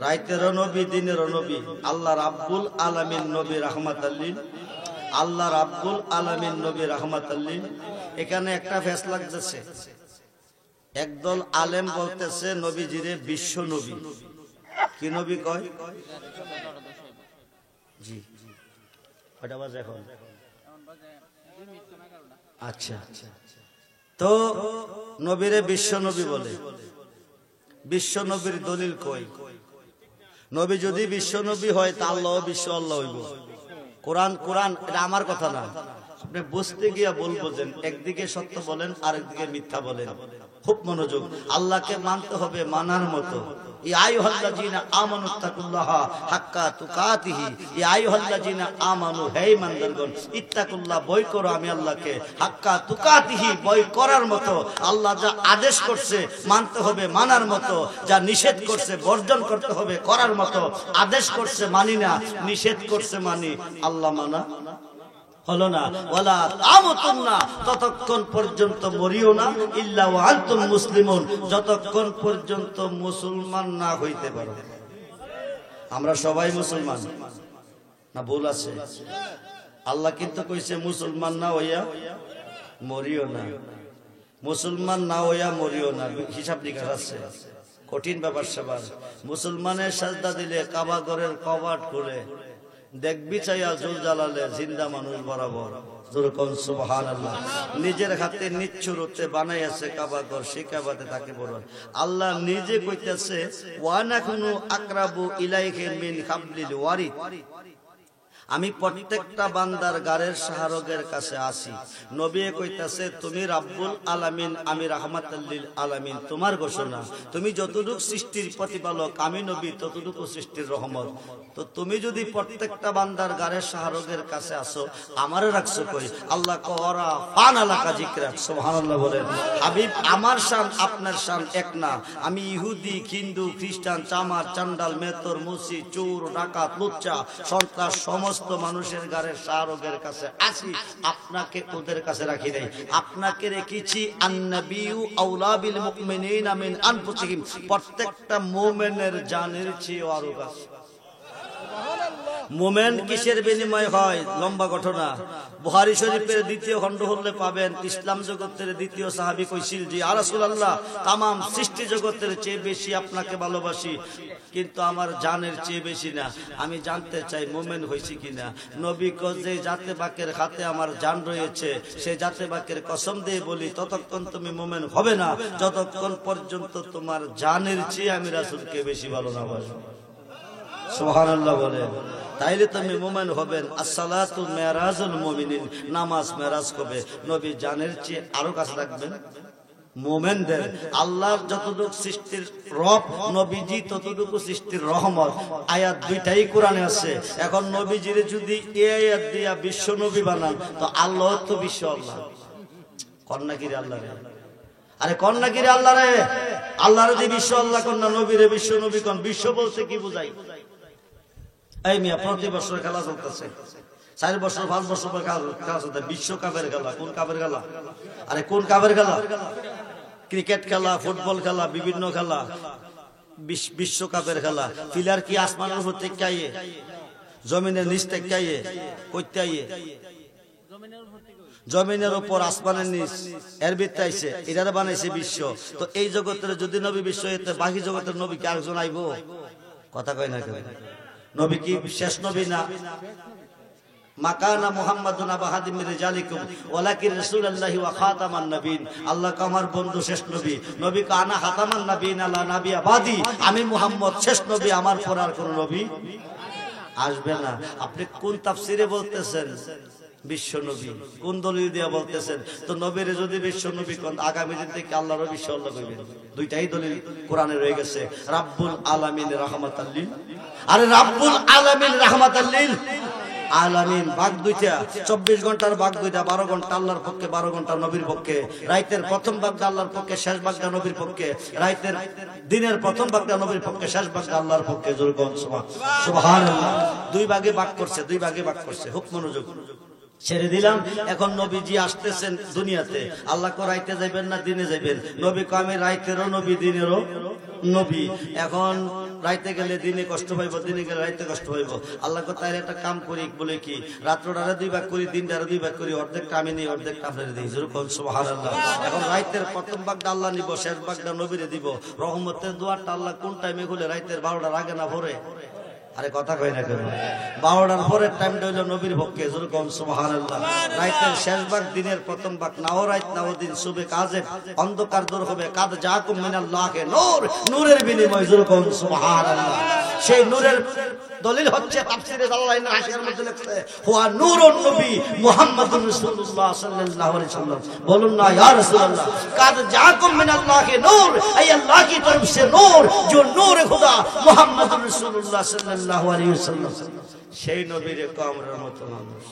রাইতেরও নবী দিনেরও নবী। আল্লাহ রাব্বুল আলামিন নবী রাহমাতাল লিল, আল্লাহ রাব্বুল আলামিন নবী রাহমাতাল লিল। এখানে একটা ফেস লাগতেছে। একদল আলেম বলতেছে নবীজিরে বিশ্ব নবী। কি নবী কয়? জি কয়টা বাজে এখন? আচ্ছা, তো নবীরে বিশ্ব নবী বলে। বিশ্ব নবীর দলিল কই? নবী যদি বিশ্ব নবী হয় তা আল্লাহ বিশ্ব আল্লাহ হইব। কোরআন এটা আমার কথা না, আপনি বুঝতে গিয়া বলবো যে একদিকে সত্য বলেন আরেকদিকে মিথ্যা বলেন। খুব মনোযোগ। আল্লাহকে মানতে হবে মানার মতো। ইয়া আইয়ুহাল্লাযীনা আমানুত্তাকুল্লাহা হাক্কা তুকাতিহি, ইয়া আইয়ুহাল্লাযীনা আমানু, হে ঈমানদারগণ, ইত্তাকুল্লাহ ভয় করো আমি আল্লাহকে, হাক্কা তুকাতিহি ভয় করার মতো। আল্লাহ যা আদেশ করছে মানতে হবে মানার মতো, যা নিষেধ করছে বর্জন করতে হবে করার মতো। আদেশ করছে মানি না, নিষেধ করছে মানি। আল্লাহ মানা হলো না। ওয়ালা তামুতুন্না, ততক্ষণ পর্যন্ত মরিও না, ইল্লা ওয়া আনতুম মুসলিমুন, যতক্ষণ পর্যন্ত মুসলমান না হইতে পারো। আমরা সবাই মুসলমান না? ভুল আছে? আল্লাহ কিন্তু কইছে মুসলমান না হইয়া মরিও না। মুসলমান না হইয়া মরিও না, হিসাব নিকাশ আছে। কঠিন ব্যাপার স্যাপার। মুসলমানের সাজদা দিলে কাবা ঘরের কবাট খুলে দেখবি চাইয়া জোর জ্বালালে জিন্দা মানুষ বরাবর। সুবহানাল্লাহ। নিজের হাতে নিচ্ছুরতে বানাইয়াছে কাবা ঘর, সেই কাবাতে তাকে বড়। আল্লাহ নিজে কইতেছে ওয়া নাকুনু আকরাবু ইলাইহি মিন হাবলিল ওয়ারিদ, আমি প্রত্যেকটা বান্দার গারের শাহরগের কাছে আসি। নবী কইতাছে তুমি রাব্বুল আলামিন, আমি রাহমাতুল লিল আলামিন। তোমার ঘোষণা তুমি যতটুকু সৃষ্টির প্রতিপালক, আমি নবী ততটুকু সৃষ্টির রহমত। তো তুমি যদি প্রত্যেকটা বান্দার গারের শাহরগের কাছে আসো, আমারে রাখছো কই? আল্লাহ করা ফান আলাকা জিকরা। সুবহানাল্লাহ বলেন। হাবিব আমার শান আপনার শান এক না। আমি ইহুদি, হিন্দু, খ্রিস্টান, চামার, চান্ডাল, মেতর, মুসি, চোর, ডাকাত, লুচ্চা, সন্ত্রাস সমস্ত মানুষের গারের শাহরগের কাছে আসি, আপনাকে ওদের কাছে রাখি নাই। আপনাকে রেখেছি আন্নাবিয়্যু আওলা বিল মুমিনিনা মিন আনফুসিহিম, প্রত্যেকটা মুমিনের জানের চেয়ে আরো কাছে। মোমেন কিসের বিনিময় হয়? লম্বা ঘটনা। বুখারী শরীফের দ্বিতীয় খণ্ড হলে পাবেন। ইসলাম জগতের দ্বিতীয় সাহাবী কইছিল যে ইয়া রাসূলুল্লাহ, তামাম সৃষ্টি জগতের চেয়ে বেশি আপনাকে ভালোবাসি, কিন্তু আমার জানের চেয়ে বেশি না। আমি জানতে চাই মোমেন হইছি কিনা। নবী কয় যে জাতে বাকের হাতে আমার জান রয়েছে, সে জাতে বাকের কসম দিয়ে বলি ততক্ষণ তুমি মোমেন হবে না যতক্ষণ পর্যন্ত তোমার জানের চেয়ে আমি রাসূলকে বেশি ভালো না বাসো। সুবহানাল্লাহ বলেন। তাইলে তুমি মুমিন হবেন। আসসালাতু মেরাজুল মুমিনিন, নামাজ মেরাজ হবে। নবী জানের চেয়ে আরো কাছে রাখবেন মুমিনদের। আল্লাহর যতটুকু সৃষ্টির রব, নবীজি ততটুকু সৃষ্টির রহমত। আয়াত দুইটাই কোরআনে আছে। এখন নবীজির যদি এই আয়াত দিয়া বিশ্ব নবী বানান, তো আল্লাহ তো বিশ্ব আল্লাহ। কন্যাগিরি আল্লাহ রে, আরে কন্যাগিরি আল্লাহ রে। আল্লাহরে যে বিশ্ব আল্লাহ কন্যা, নবীরে বিশ্ব নবী কোন? বিশ্ব বলতে কি বুঝাই? এই মিয়া প্রতি বছর খেলা চলতেছে, 4 বছর 5 বছর পর খেলা চলতে। বিশ্বকাপের খেলা। কোন কাপের খেলা? আরে কোন কাপের খেলা? ক্রিকেট খেলা, ফুটবল খেলা, বিভিন্ন খেলা, বিশ্বকাপের খেলা। প্লেয়ার কি আসমানের উপর থেকে আইয়ে, জমিনের নিচ থেকে আইয়ে, কইতে আইয়ে? জমিনের উপর আসমানের নিচ এর ভিতরে আইছে, এটারে বানাইছে বিশ্ব। তো এই জগতের যদি নবী বিশ্ব হইতে বাকি জগতের নবী কি আরেকজন আইব? কথা কয় না কেন? নবী কি শেষ নবী না? মাকানা মুহাম্মাদুন আবা হাদিম মির রিজালিকুম ওয়ালাকিন রাসূলুল্লাহি ওয়া খাতামান নবীন। আল্লাহ কা আমার বন্ধু শেষ নবী, নবী কা আনা খাতামান নবীন আলা নবিয়া বাদি, আমি মুহাম্মদ শেষ নবী, আমার পর আর কোন নবী আসবে না। আপনি কোন তাফসিরে বলতেছেন বিশ্ব নবী? কোন দলিল দিয়া বলতেছেন? তো নবীর যদি বিশ্ব নবী কোন আগামী দিন থেকে আল্লাহর বিশ্ব আল্লাহ কইবেন। দুইটাই দলিল কোরআনে রয়ে গেছে, রাব্বুল আলামিন রাহমাতাল লিল, আরে রাব্বুল আলামিন রাহমাতাল লিল আলামিন। ভাগ দুইটা, 24 ঘন্টার ভাগ দুইটা, 12 ঘন্টা আল্লাহর পক্ষে, 12 ঘন্টা নবীর পক্ষে। রাতের প্রথম ভাগটা আল্লাহর পক্ষে, শেষ ভাগটা নবীর পক্ষে। রাতের দিনের প্রথম ভাগটা নবীর পক্ষে, শেষ ভাগটা আল্লাহর পক্ষে। জোরে কোন সুবহানাল্লাহ। দুই ভাগে ভাগ করছে, দুই ভাগে ভাগ করছে। হুক মনোযোগ ছেড়ে দিলাম। এখন নবীজি আসতেছেন দুনিয়াতে। আল্লাহ কো রাইতে যাইবেন না দিনে যাইবেন? নবী কো আমি রাইতেরও নবী দিনেরও নবী। এখন রাইতে গেলে দিনে কষ্ট পাইব, দিনে গেলে রাইতে কষ্ট পাইব। আল্লাহ কো তাইলে একটা কাম করি, বলে কি রাত্রটারে দুই ভাগ করি, দিনটারে দুই ভাগ করি, অর্ধেকটা আমি নেই, অর্ধেকটা আপনারে দিই। যেরকম সুবহানাল্লাহ। এখন রাইতের প্রথম ভাগটা আল্লাহ নিব, শেষ ভাগটা নবীরে দিব। রহমতের দুয়ারটা আল্লাহ কোন টাইমে খুলে? রাইতের 12টার আগে না ভোরে? আরে কথা কই না কেন? 12টার পরের টাইমটা হইল নবীর পক্ষে। যেরকম সুবহানাল্লাহ। রাতের শেষ ভাগ, দিনের প্রথম ভাগ, নাও রাত নাও দিন, সুবে কাজে অন্ধকার দূর হবে। কাদ জাকুম মিনাল্লাহি নূর, নূরের বিনিময়। যেরকম সুবহানাল্লাহ। সেই নূরের দলিল হচ্ছে তাফসীরে জালালাইন আশিরের মধ্যে লেখছে, হুয়া নূরুন নবী মুহাম্মাদুর রাসূলুল্লাহ সাল্লাল্লাহু আলাইহি ওয়াসাল্লাম। বলুন না ইয়া রাসূলুল্লাহ, কাদ জাকুম মিনাল্লাহি নূর, এই আল্লাহ की तरफ से नूर, जो नूर खुदा মুহাম্মাদুর রাসূলুল্লাহ সাল্লাল্লাহু আলাইহি ওয়াসাল্লাম। সেই নবীর কামরার মতো মানুষ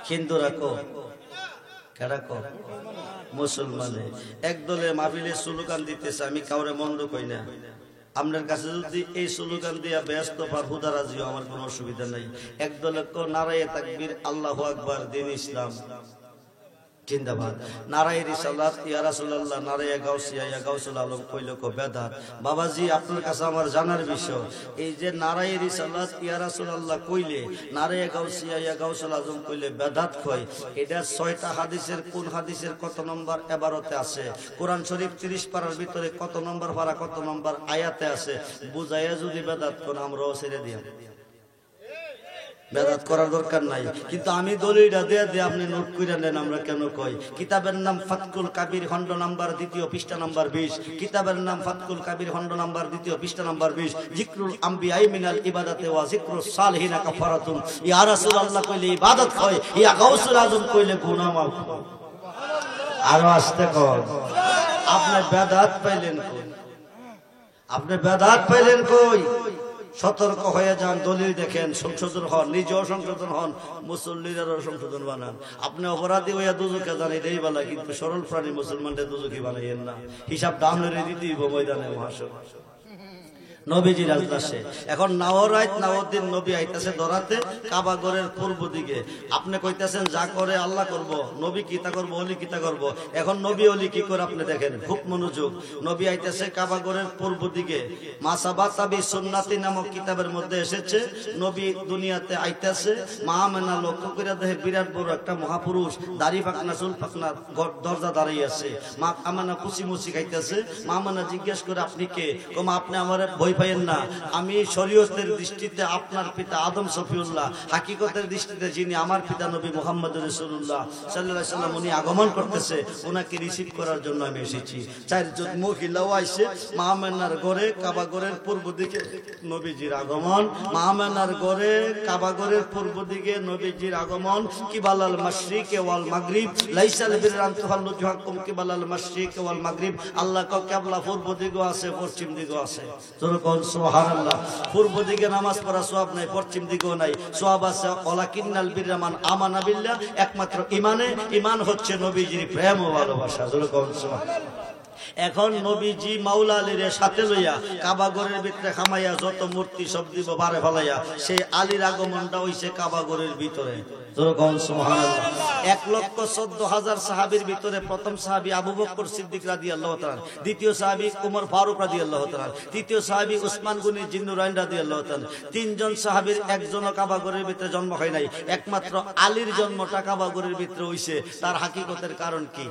কিন্তু রাখো কেরাকো মুসলমানে একদলে মাহফিলে স্লোগান দিতেছে। আমি কাউরে মন্দ কই না, আপনার কাছে যদি এই স্লোগান দিয়া ব্যস্ত পার হুদারাজিও আমার কোনো অসুবিধা নাই। একদলে নারায়ে তাকবীর, আল্লাহু আকবার, দ্বীন ইসলাম জিন্দাবাদ, নারায়ে রিসালাত, ইয়া রাসূলুল্লাহ, নারায়ে গাউসিয়া, ইয়া গাউসুল আলম কইলো কো বেদাত। বাবাজি আপনার কাছে আমার জানার বিষয়, এই যে নারায়ে রিসালাত, ইয়া রাসূলুল্লাহ কইলে, নারায়ে গাউসিয়া, ইয়া গাউসুল আজম কইলে বেদাত কয়, এটা 6টা হাদিসের কোন হাদিসের কত নম্বর এবারতে আছে? কোরআন শরীফ 30 পারার ভিতরে কত নম্বর পারা, কত নম্বর আয়াতে আছে? বুঝাইয়া যদি বেদাত কোন আমরাও ছেড়ে দিই, বেদাত করার দরকার নাই। কিন্তু আমি দলিলটা দিয়ে দিয়ে আপনি নোট করে নেন। আমরা কেন কই? কিতাবের নাম ফাতকুল কাবির, খণ্ড নাম্বার 2 পৃষ্ঠা নাম্বার 20। কিতাবের নাম ফাতকুল কাবির, খণ্ড নাম্বার 2 পৃষ্ঠা নাম্বার 20। জিকরুল আম্বিয়া মিনাল ইবাদাতে ওয়া জিকরুস সালিহিনা কাফারাতুন। ইয়া রাসূলুল্লাহ কইলে ইবাদত হয়, ইয়া গাউসুল আজম কইলে গুনাহ মাফ। আরো আসতে কর। আপনি বেদাত পাইলেন কই? আপনি বেদাত পাইলেন কই? সতর্ক হয়ে যান, দলিল দেখেন, সংশোধন হন, নিজেও সংশোধন হন, মুসল্লিদেরও সংশোধন বানান। আপনি অপরাধী হইয়া দুজকে যান, এটাই বলা, কিন্তু সরল প্রাণী মুসলমানদের দুজকি বানাইয়েন না। হিসাব ডাউনের দিতেই ময়দানে মহাসব নবীজির আজদাসে। এখন নাওরাইত নাওদ্দিন নবী আইতাছে ধরাতে কাবাগরের পূর্ব দিকে। আপনি কইতাছেন যা করে আল্লাহ করব, নবী কিতা করব, অলি কিতা করব। এখন নবী অলি কি করে আপনি দেখেন, খুব মনোযোগ। নবী আইতাছে কাবাগরের পূর্ব দিকে। মাসাবাতাবি সুন্নাতি নামক কিতাবের মধ্যে এসেছে, নবী দুনিয়াতে আইতাছে। মা আমেনা লক্ষ্য করে দেখে বিরাট বড় একটা মহাপুরুষ, দাড়ি পাকনা চুল পাকনা, দরজা দাঁড়িয়ে আছে। মা আমেনা খুশি মুসি খাইতেছে। মা আমেনা জিজ্ঞেস করে আপনি কে? কমা আপনি আমার পাইয়েন না, আমি শরীয়তের দৃষ্টিতে আপনার পিতা আদম সফিউল্লাহ, হাকিকতের দৃষ্টিতে যিনি আমার পিতা নবী মুহাম্মদ রাসূলুল্লাহ সাল্লাল্লাহু আলাইহি ওয়াসাল্লাম, উনি আগমন করতেছে, ওনাকে রিসিভ করার জন্য আমি এসেছি। চারজন মহিলাও আইছে। মা আমেনার ঘরে, কাবা ঘরের পূর্ব দিকে নবীজির আগমন। মা আমেনার ঘরে, কাবা ঘরের পূর্ব দিকে নবীজির আগমন। কিবালাল মাশরিক ওয়াল মাগরিব, লাইসাল বিররান তুহাল্লু জুহাকুম কিবালাল মাশরিক ওয়াল মাগরিব। আল্লাহ কো কিবলা পূর্ব দিকেও আছে, পশ্চিম দিকেও আছে। সুবহানাল্লাহ। পূর্ব দিকে নামাজ পড়া সওয়াব নাই, পশ্চিম দিকেও নাই, সওয়াব আছে। ওয়ালাকিন্নাল বিররা মান আমানা বিল্লাহ, একমাত্র ঈমানে। ঈমান হচ্ছে নবীজির প্রেম ও ভালোবাসা। সুবহানাল্লাহ। এখন নবীজি মাওলা আলীর সাথে লইয়া কাবাগরের ভিতরে খামাইয়া যত মূর্তি সব দিব বারে ফলাইয়া সেই আলীর আগমনটা হইছে কাবাগরের ভিতরে। 1,14,000 সাহাবীর ভিতরে প্রথম সাহাবী আবু বকর সিদ্দিক রাদিয়াল্লাহু তাআলা, দ্বিতীয় সাহাবী উমর ফারুক রাদিয়াল্লাহু তাআলা, তৃতীয় সাহাবী উসমান গনি জিন্নুরাইন রাদিয়াল্লাহু তাআলা। তিনজন সাহাবীর একজনও কাবাগরের ভিতরে জন্ম হয় নাই, একমাত্র আলীর জন্মটা কাবাগরের ভিতরে হইছে। তার হাকিকতের কারণ কি?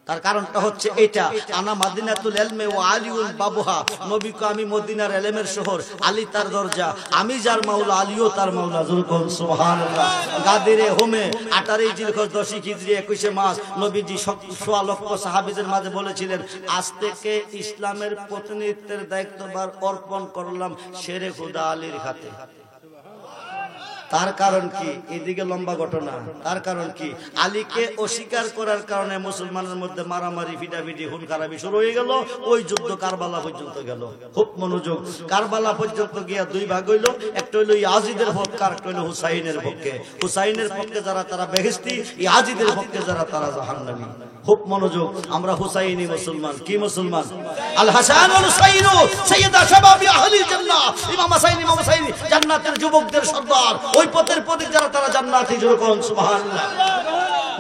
তার কারণটা হচ্ছে এটা, আনা মাদিনাতুল ইলমি ওয়া আলিউল বাবুহা, নবীকে আমি মদিনার ইলমের শহর, আলী তার দরজা, আমি যার মাওলা আলীও তার মাওলা। যুরকুন সুবহানাল্লাহ। গাদিরে হোমে 18 জিলহজ 10 হিজরি 21 মাস নবীজি 100 লক্ষ সাহাবীদের মাঝে বলেছিলেন, আজ থেকে ইসলামের প্রতিনিধিত্বের দায়িত্বভার অর্পণ করলাম শেরে খুদা আলীর হাতে। তার কারণ কি? এদিকে লম্বা ঘটনা। তার কারণ কি? আলীকে অস্বীকার করার কারণে মুসলমানের মধ্যে মারামারি, ফিটাফিটি, খুন খারাপি শুরু হয়ে গেল। ওই যুদ্ধ কারবালা পর্যন্ত গেল। খুব মনোযোগ। কারবালা পর্যন্ত গিয়া দুই ভাগ হইল, একটা হইল ইয়াজিদের পক্ষে, আর একটা হইল হুসাইনের পক্ষে। হুসাইনের পক্ষে যারা তারা বেহেশতি, ইয়াজিদের পক্ষে যারা তারা জাহান্নামী। খুব মনোযোগ। আমরা হুসাইনি মুসলমান। কি মুসলমান? আল হাসান ওয়াল হুসাইনু সাইয়্যিদা শাবাবি আহলিল জান্নাহ। ইমাম হাসান ইমাম হুসাইন জান্নাতের যুবকদের সর্দার। ওই পথের প্রতীক যারা তারা জান্নাতি। যুবক সুবহানাল্লাহ।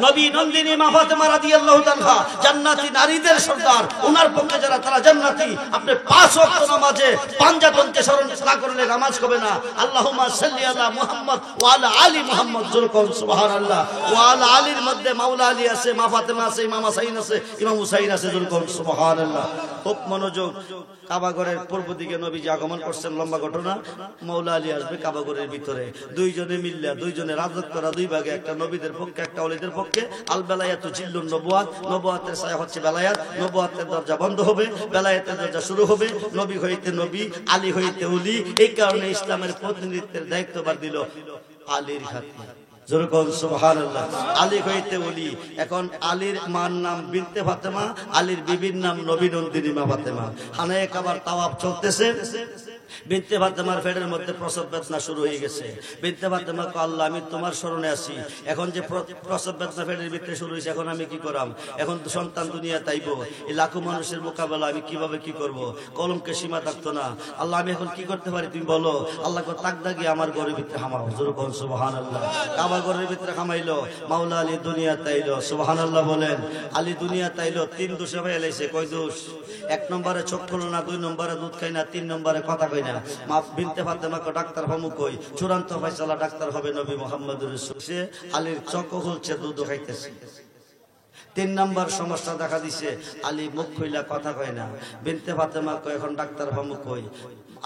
নবী নন্দিনী মা ফাতেমা রাদিয়াল্লাহু তাআলা জান্নাতি নারীদের সর্দার। ওনার পক্ষে যারা তারা জান্নাতি। আপনি 5 ওয়াক্ত নামাজে পাঁচজনকে স্মরণ না করলে নামাজ হবে না। আল্লাহুম্মা সাল্লি আলা মুহাম্মদ ওয়া আলা আলি মুহাম্মদ। যুবক সুবহানাল্লাহ। ওয়া আলা আলির মধ্যে মাওলা আলী আছে, মা ফাতেমা আছে, ইমাম হাসান আছে, ইমাম হুসাইন আছে। যুবক সুবহানাল্লাহ। খুব মনোযোগ। কাবাগরের পূর্ব দিকে নবীজি আগমন করছেন। লম্বা ঘটনা। মাওলা আলী আসবে কাবাগরের ভিতরে। দুইজনে মিল্লা, দুইজনে রাজত্বরা দুই ভাগে, একটা নবীদের পক্ষে, একটা ওলিদের পক্ষে। আল বেলায়াতু জিল্লুন নবুয়াত। নবুয়াতের ছায়া হচ্ছে বেলায়াত। নবুয়াতের দরজা বন্ধ হবে, বেলায়াতের দরজা শুরু হবে। নবী হইতে নবী, আলী হইতে ওলি। এই কারণে ইসলামের প্রতিনিধিত্বের দায়িত্বভার দিল আলীর হাতে। যুরকুন সুবহানাল্লাহ। আলী হইতে ওলি। এখন আলীর মার নাম বিনতে ফাতেমা, আলীর বিবির নাম নবী নন্দিনী মা ফাতেমা। খানায়ে কাবার তাওয়াফ চলতেছে। বিনতে ফাতেমার পেটের মধ্যে প্রসব বেদনা শুরু হয়ে গেছে। বিনতে ফাতেমা কয়, আল্লাহ আমি তোমার শরণে আছি। এখন যে প্রসব বেদনা পেটের ভিতরে শুরু হয়েছে, এখন আমি কি করাম? এখন তো সন্তান দুনিয়া তাইবো। এই লাখো মানুষের মোকাবেলা আমি কিভাবে কি করব? কলমকে সীমা থাকতো না। আল্লাহ আমি এখন কি করতে পারি তুমি বলো। আল্লাহ কয়, তাকদা গিয়ে আমার ঘরের ভিতরে হামাও। যুরকুন সুবহানাল্লাহ। কাবা ঘরের ভিতরে হামাইলো। মাওলা আলী দুনিয়া তাইলো। সুবহানাল্লাহ বলেন। আলী দুনিয়া তাইলো। 3 দোষে হয়ে লাইছে। কয় দোষ? 1 নম্বরে চোখ খুলো না, 2 নম্বরে দুধ খাই না, 3 নম্বরে কথা কই না। মা বিনতে ফাতেমাকে ডাক্তার হমু কই। চূড়ান্ত ফয়সালা ডাক্তার হবে নবী মুহাম্মদুর রাসূল। সে আলীর চোখ খুলছে, দুধ খাইতেছে। 3 নম্বর সমস্যা দেখা দিছে, আলী মুখ খুইলা কথা কয় না। বিনতে ফাতেমা কয়, এখন ডাক্তার হমু কই।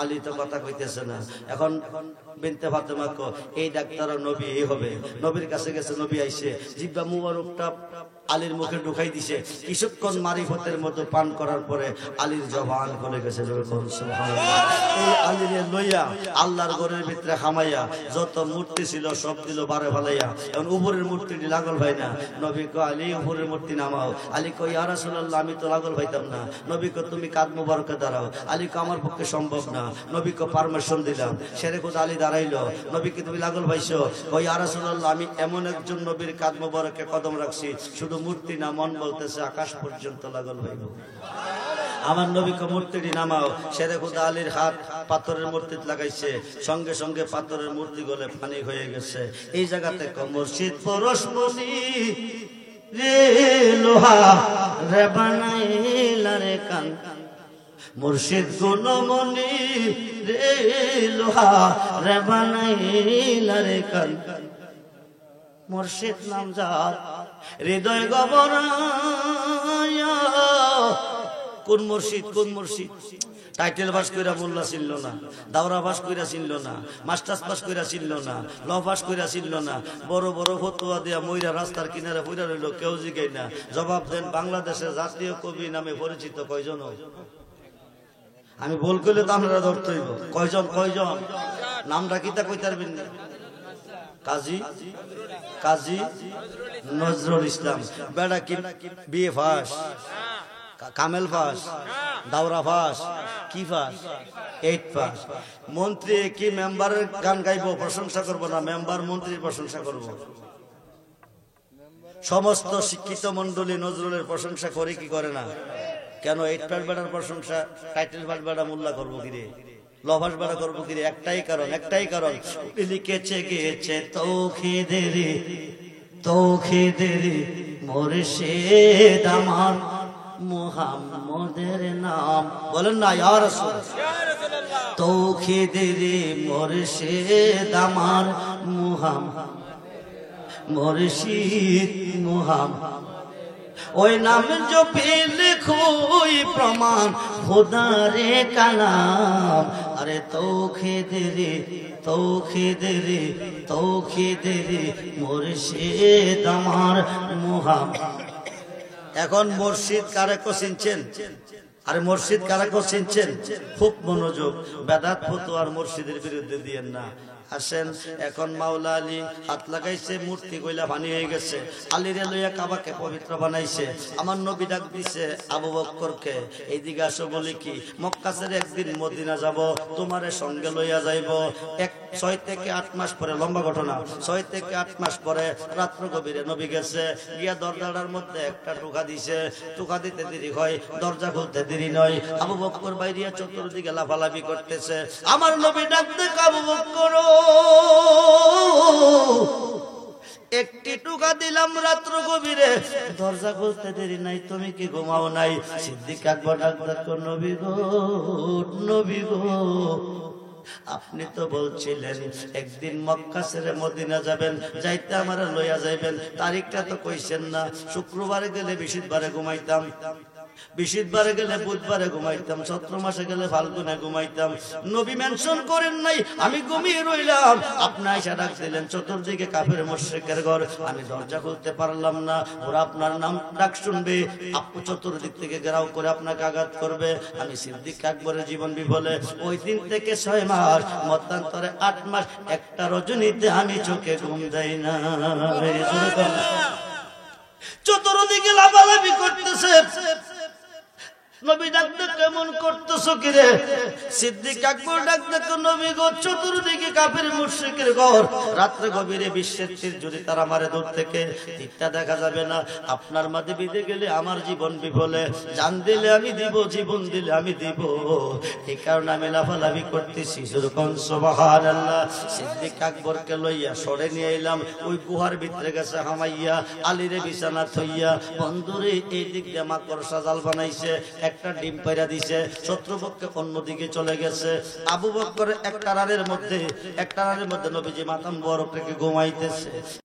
আলী তো কথা কইতেছে না। এখন বিনতে ফাতেমা কয়, এই ডাক্তার নবী এই হবে। নবীর কাছে গেছে, নবী আইছে, জিহ্বা মুবারকটা আলীর মুখে ঢুকাই দিছে। কিছুক্ষণ মারিফতের মতো পান করার পরে আলীর জবান খুলে গেছে। এই আলীর লইয়া আল্লাহর ঘরের ভিতরে হামাইয়া যত মূর্তি ছিল সব দিল বারে ফালাইয়া। এখন উপরের মূর্তিটি লাগল ভাই না। নবী কয়, আলী উপরের মূর্তি নামাও। আলী কয়, ইয়া রাসূলুল্লাহ আমি তো লাগল ভাইতাম না। নবী কয়, তুমি কাঁধ মুবারকে দাঁড়াও। আলী কয়, আমার পক্ষে সম্ভব না। নবী কয়, পারমিশন দিলাম। শেরে খুদা আলী দাঁড়াইলো। নবী কে তুমি লাগল ভাইছো? কয়, ইয়া রাসূলুল্লাহ আমি এমন একজন নবীর কাঁধ মুবারকে কদম রাখছি, শুধু মূর্তি না, মন বলতেছে আকাশ পর্যন্ত লাগল ভাইব। আমার নবীকে মূর্তিটি নামাও। শেরে খুদা আলীর হাত পাথরের মূর্তিতে লাগাইছে। সঙ্গে সঙ্গে পাথরের মূর্তি গলে পানি হয়ে গেছে। এই জায়গাতে মুর্শিদ পরশমণি রে লোহা রে বানাইলা রে কান। মুর্শিদ গুণমণি রে লোহা রে বানাইলা রে কান। মুর্শিদ নামজাদ হৃদয় গবরায়া। কোন মুর্শিদ? কোন মুর্শিদ? টাইটেল পাস কইরা মোল্লা ছিল না, দাওরা পাস কইরা ছিল না, মাস্টার্স পাস কইরা ছিল না, ল পাস কইরা ছিল না। বড় বড় ফতোয়া দিয়া মইরা রাস্তার কিনারে পইরা রইল, কেউ জিগাই না। জবাব দেন, বাংলাদেশের জাতীয় কবি নামে পরিচিত কয়জন? আমি ভুল করলে তো আপনারা ধরতে হইব। কয়জন? কয়জন? নামটা কিতা কইতে পারবেন না? কাজী কাজী নজরুল ইসলাম। বেড়া কি বিএ পাস, কামেল পাস, দাওরা পাস, কি পাস? 8 পাস। মন্ত্রী কি মেম্বারের গান গাইবো? প্রশংসা করবো না, মেম্বার মন্ত্রীর প্রশংসা করব। সমস্ত শিক্ষিত মন্ডলী নজরুলের প্রশংসা করে কি করে না? কেন 8 পাস বেড়ার প্রশংসা টাইটেল পাস বেড়া মোল্লা করবো কিরে, লভাস বেড়া করবো কিরে? একটাই কারণ লিখেছে গিয়েছে তৌখিদের মুর্শিদ আমার মুহাম্মদের নাম। বলেন না ইয়া রাসূলুল্লাহ। তৌখিদের মুর্শিদ আমার মুর্শিদ মুহাম্মদ, ওই নাম জপে খুই প্রমাণ খোদারে কালাম। আরে তৌখিদের মুর্শিদ আমার মুহাম্মদ। এখন মুর্শিদ কারে কো চিনছেন? আরে মুর্শিদ কারে কো চিনছেন? খুব মনোযোগ, বেদাত ফতোয়ার মুর্শিদের বিরুদ্ধে দিয়েন না। আসেন, এখন মাওলা আলী হাত লাগাইছে, মূর্তি কইলা পানি হয়ে গেছে, আলীরে লইয়া কাবাকে পবিত্র বানাইছে। আমার নবী ডাক দিছে আবু বকরকে, এইদিকে আসো। বলি কি, মক্কা ছেড়ে একদিন মদিনা যাব, তোমারে সঙ্গে লইয়া যাইব। 6 থেকে 8 মাস পরে, লম্বা ঘটনা, 6 থেকে 8 মাস পরে রাত্র গভীরে নবী গেছে, গিয়া দরজাটার মধ্যে একটা টোকা দিছে। টোকা দিতে দেরি হয়, দরজা খুলতে দেরি নয়। আবু বকর বাইরিয়া চতুর্দিকে লাফালাফি করতেছে। আমার নবী ডাক দেখ, আবু বকর একটি টুকা দিলাম রাত্র গভীরে, দরজা খুলতে দেরি নাই, তুমি কি ঘুমাও নাই? সিদ্দিক আকবর ডাক দেখো, নবী গো আপনি তো বলছিলেন একদিন মক্কা ছেড়ে মদিনা যাবেন, যাইতে আমারে লইয়া যাইবেন, তারিখটা তো কইছেন না। শুক্রবারে গেলে বৃহস্পতিবারে ঘুমাইতাম, বৃহস্পতিবারে গেলে বুধবারে ঘুমাইতাম, চৈত্র মাসে গেলে ফাল্গুনে ঘুমাইতাম। নবী মেনশন করেন নাই, আমি ঘুমিয়ে রইলাম। আপনি আইসা ডাক দিলেন, চতুর্দিকে কাফের মুশরিকের ঘর, আমি দরজা খুলতে পারলাম না। ওরা আপনার নাম ডাক শুনবে, আপু চতুর্দিক থেকে ঘেরাও করে আপনাকে আঘাত করবে। আমি সিদ্দিক আকবরের জীবন বিফলে। ওই দিন থেকে 6 মাস, মতান্তরে 8 মাস, একটা রজনীতে আমি চোখে ঘুম দেই না। চতুর্দিকে লাফালাফি করতেছে। নবী ডাকতে কেমন করতেছো কিরে? সিদ্দিক আকবর ডাকতে, নবী গো চতুর্দিকে কাফের মুশরিকের ঘর, রাত্রে গভীরে বিশ্বের তীর যদি তারা মারে দূর থেকে, তীরটা দেখা যাবে না। আপনার মাঝে বিধে গেলে আমার জীবন বিফলে, জান দিলে আমি দিব, জীবন দিলে আমি দিব। এই কারণে আমি লাফালাফি করতেছি। যেরকম সুবহানাল্লাহ। সিদ্দিক আকবরকে লইয়া সরে নিয়ে এলাম, ওই গুহার ভিতরে গেছে হামাইয়া, আলীরে বিছানা থইয়া, বন্ধুরে এই দিক দিয়ে মাকড়সা জাল বানাইছে, একটা ডিম পাইরা দিছে, শত্রুপক্ষে অন্যদিকে চলে গেছে। আবু বকর একটা রানের মধ্যে নবীজি মাথাম বরফ রেখে ঘুমাইতেছে।